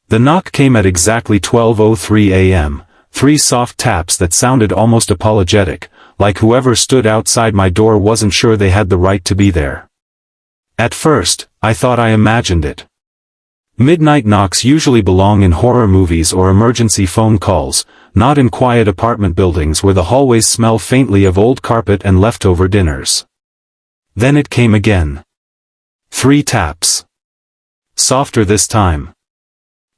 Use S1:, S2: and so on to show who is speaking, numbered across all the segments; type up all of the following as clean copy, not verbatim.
S1: The knock came at exactly 12:03 a.m., 3 soft taps that sounded almost apologetic, like whoever stood outside my door wasn't sure they had the right to be there. At first, I thought I imagined it. Midnight knocks usually belong in horror movies or emergency phone calls, not in quiet apartment buildings where the hallways smell faintly of old carpet and leftover dinners. Then it came again. 3 taps. Softer this time.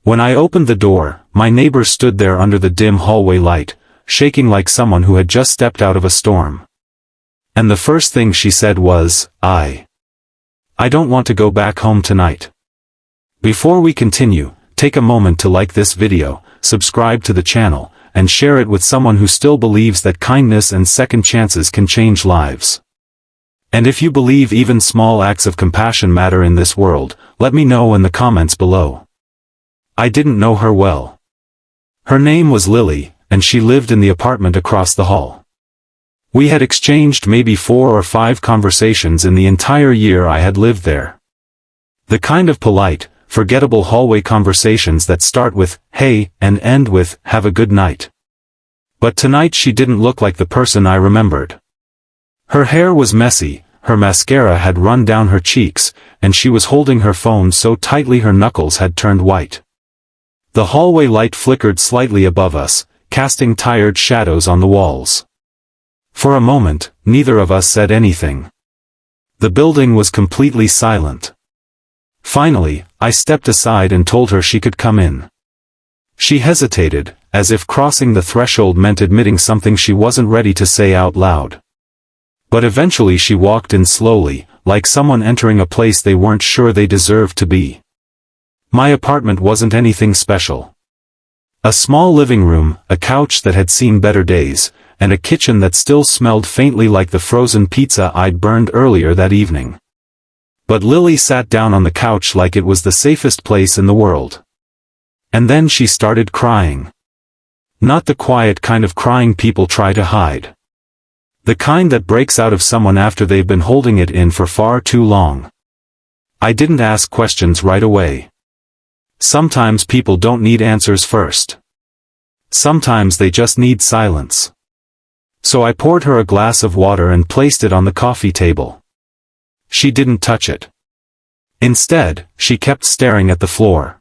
S1: When I opened the door, my neighbor stood there under the dim hallway light, shaking like someone who had just stepped out of a storm. And the first thing she said was, I don't want to go back home tonight. Before we continue, take a moment to like this video, subscribe to the channel, and share it with someone who still believes that kindness and second chances can change lives. And if you believe even small acts of compassion matter in this world, let me know in the comments below. I didn't know her well. Her name was Lily, and she lived in the apartment across the hall. We had exchanged maybe 4 or 5 conversations in the entire year I had lived there. The kind of polite, forgettable hallway conversations that start with, hey, and end with, have a good night. But tonight she didn't look like the person I remembered. Her hair was messy, her mascara had run down her cheeks, and she was holding her phone so tightly her knuckles had turned white. The hallway light flickered slightly above us, casting tired shadows on the walls. For a moment, neither of us said anything. The building was completely silent. Finally, I stepped aside and told her she could come in. She hesitated, as if crossing the threshold meant admitting something she wasn't ready to say out loud. But eventually she walked in slowly, like someone entering a place they weren't sure they deserved to be. My apartment wasn't anything special. A small living room, a couch that had seen better days, and a kitchen that still smelled faintly like the frozen pizza I'd burned earlier that evening. But Lily sat down on the couch like it was the safest place in the world. And then she started crying. Not the quiet kind of crying people try to hide. The kind that breaks out of someone after they've been holding it in for far too long. I didn't ask questions right away. Sometimes people don't need answers first. Sometimes they just need silence. So I poured her a glass of water and placed it on the coffee table. She didn't touch it. Instead, she kept staring at the floor.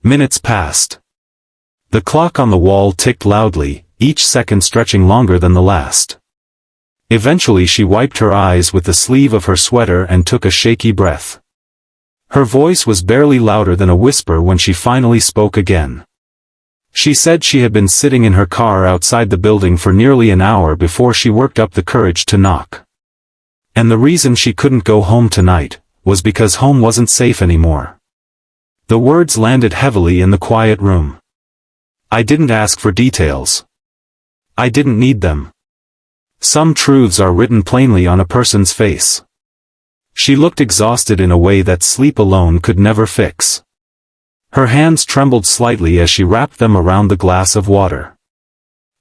S1: Minutes passed. The clock on the wall ticked loudly, each second stretching longer than the last. Eventually she wiped her eyes with the sleeve of her sweater and took a shaky breath. Her voice was barely louder than a whisper when she finally spoke again. She said she had been sitting in her car outside the building for nearly an hour before she worked up the courage to knock. And the reason she couldn't go home tonight was because home wasn't safe anymore. The words landed heavily in the quiet room. I didn't ask for details. I didn't need them. Some truths are written plainly on a person's face. She looked exhausted in a way that sleep alone could never fix. Her hands trembled slightly as she wrapped them around the glass of water.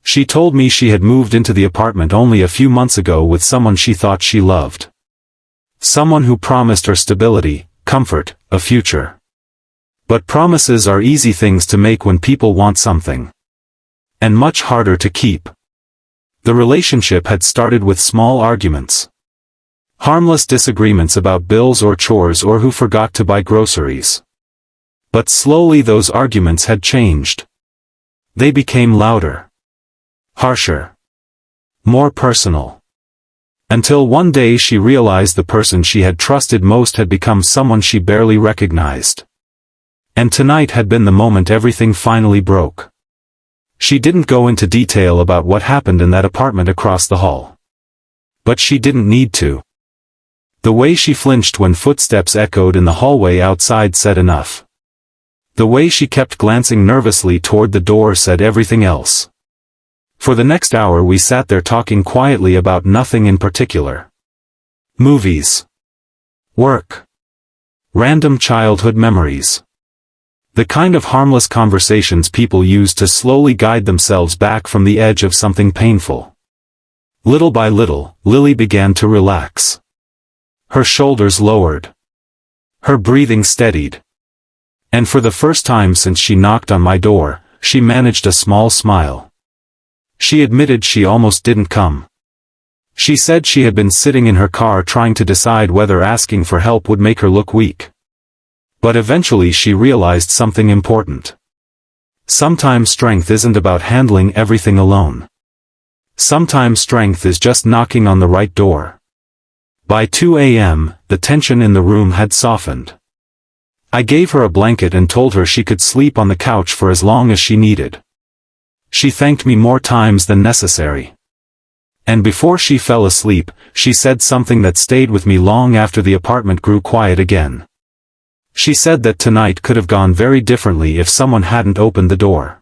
S1: She told me she had moved into the apartment only a few months ago with someone she thought she loved. Someone who promised her stability, comfort, a future. But promises are easy things to make when people want something. And much harder to keep. The relationship had started with small arguments. Harmless disagreements about bills or chores or who forgot to buy groceries. But slowly those arguments had changed. They became louder. Harsher. More personal. Until one day she realized the person she had trusted most had become someone she barely recognized. And tonight had been the moment everything finally broke. She didn't go into detail about what happened in that apartment across the hall. But she didn't need to. The way she flinched when footsteps echoed in the hallway outside said enough. The way she kept glancing nervously toward the door said everything else. For the next hour we sat there talking quietly about nothing in particular. Movies. Work. Random childhood memories. The kind of harmless conversations people use to slowly guide themselves back from the edge of something painful. Little by little, Lily began to relax. Her shoulders lowered. Her breathing steadied. And for the first time since she knocked on my door, she managed a small smile. She admitted she almost didn't come. She said she had been sitting in her car trying to decide whether asking for help would make her look weak. But eventually she realized something important. Sometimes strength isn't about handling everything alone. Sometimes strength is just knocking on the right door. By 2 a.m., the tension in the room had softened. I gave her a blanket and told her she could sleep on the couch for as long as she needed. She thanked me more times than necessary. And before she fell asleep, she said something that stayed with me long after the apartment grew quiet again. She said that tonight could have gone very differently if someone hadn't opened the door.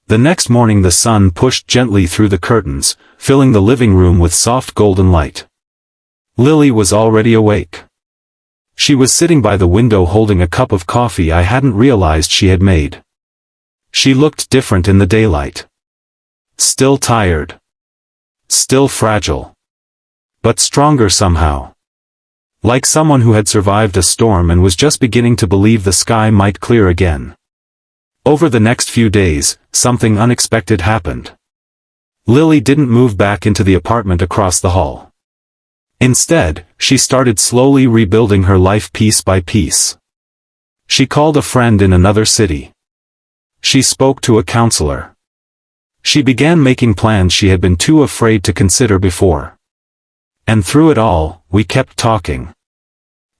S1: The next morning the sun pushed gently through the curtains, filling the living room with soft golden light. Lily was already awake. She was sitting by the window holding a cup of coffee I hadn't realized she had made. She looked different in the daylight. Still tired. Still fragile. But stronger somehow. Like someone who had survived a storm and was just beginning to believe the sky might clear again. Over the next few days, something unexpected happened. Lily didn't move back into the apartment across the hall. Instead, she started slowly rebuilding her life piece by piece. She called a friend in another city. She spoke to a counselor. She began making plans she had been too afraid to consider before. And through it all, we kept talking.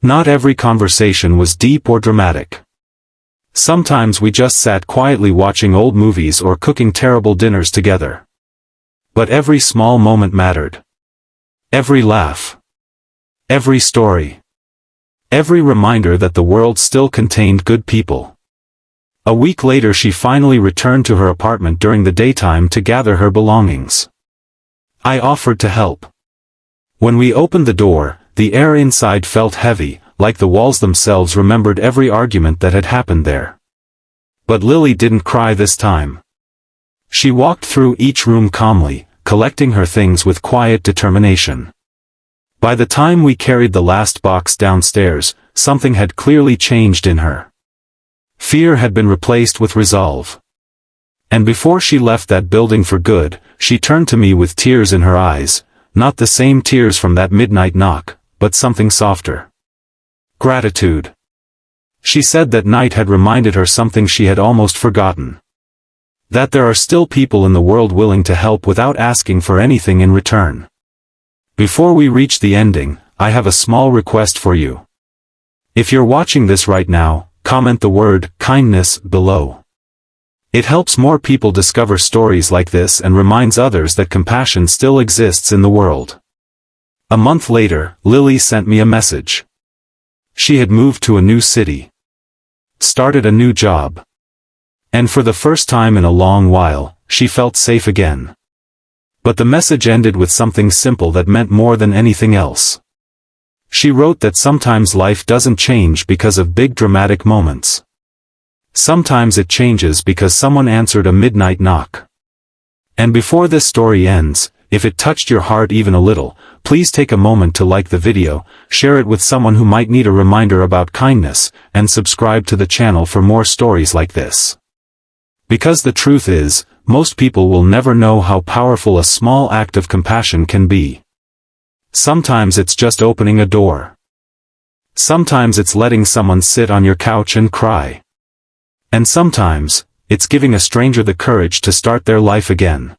S1: Not every conversation was deep or dramatic. Sometimes we just sat quietly watching old movies or cooking terrible dinners together. But every small moment mattered. Every laugh. Every story. Every reminder that the world still contained good people. A week later she finally returned to her apartment during the daytime to gather her belongings. I offered to help. When we opened the door, the air inside felt heavy, like the walls themselves remembered every argument that had happened there. But Lily didn't cry this time. She walked through each room calmly, collecting her things with quiet determination. By the time we carried the last box downstairs, something had clearly changed in her. Fear had been replaced with resolve. And before she left that building for good, she turned to me with tears in her eyes, not the same tears from that midnight knock, but something softer. Gratitude. She said that night had reminded her something she had almost forgotten. That there are still people in the world willing to help without asking for anything in return. Before we reach the ending, I have a small request for you. If you're watching this right now, comment the word kindness below. It helps more people discover stories like this and reminds others that compassion still exists in the world. A month later, Lily sent me a message. She had moved to a new city. Started a new job. And for the first time in a long while, she felt safe again. But the message ended with something simple that meant more than anything else. She wrote that sometimes life doesn't change because of big dramatic moments. Sometimes it changes because someone answered a midnight knock. And before this story ends, if it touched your heart even a little, please take a moment to like the video, share it with someone who might need a reminder about kindness, and subscribe to the channel for more stories like this. Because the truth is, most people will never know how powerful a small act of compassion can be. Sometimes it's just opening a door. Sometimes it's letting someone sit on your couch and cry. And sometimes, it's giving a stranger the courage to start their life again.